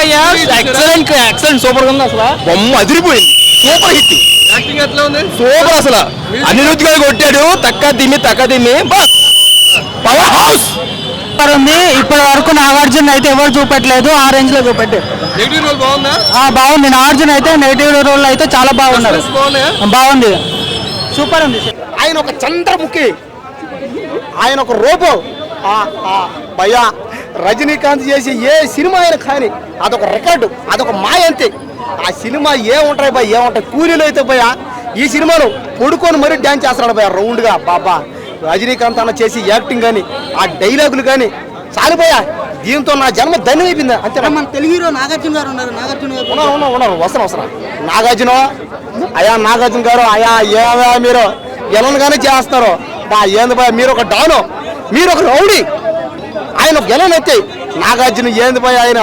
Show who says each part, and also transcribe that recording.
Speaker 1: భయ్యా, excellent super గా ఉంది అసలు. బొమ్మ అదిరిపోయింది, సూపర్ హిట్.
Speaker 2: యాక్టింగ్ ఎట్లా ఉంది?
Speaker 1: సూపర్ అసలు. అనిరుద్ధ్ గారు కొట్టాడు, తక్క దిమ్మి పవర్ హౌస్
Speaker 3: ఉంది. ఇప్పటి వరకు నాగార్జున అయితే ఎవరు చూపెట్టలేదు, ఆ రేంజ్ లో చూపెట్టారు.
Speaker 2: నెగిటివ్ రోల్ బాగుందా?
Speaker 3: బాగుంది. నాగార్జున అయితే నెగిటివ్ రోల్ అయితే చాలా బాగున్నారు. బాగుంది, సూపర్ ఉంది.
Speaker 4: ఆయన ఒక చంద్రముఖి, ఆయన ఒక రోబో. భయ్యా రజనీకాంత్ చేసి ఏ సినిమా అయినా కానీ అదొక రికార్డు, అదొక మాయ అంతే. ఆ సినిమా ఏముంటాయి భయ, ఏముంటాయి కూలీలు అయితే భయ్యా. ఈ సినిమాలో పడుకొని మరీ డ్యాన్స్ చేస్తున్నాడు భయ్యా రౌండ్గా. బాబా రజనీకాంత్ అన్న చేసి యాక్టింగ్ కానీ ఆ డైలాగులు కానీ చాలు భయ్యా. దీంతో నా జన్మ ధన్యమైపోయింది అంతే.
Speaker 3: మన తెలుగు హీరో నాగార్జున గారు ఉన్నారు.
Speaker 4: ఉన్నారు వస్తున్నా నాగార్జున. నాగార్జున గారు ఏవా మీరు ఎలాగానే చేస్తారు ఏంది భయ. మీరు ఒక డాను, మీరు ఒక రౌడీ, ఆయన ఒక ఎలనైతే నాగార్జున ఏంది భయ ఆయన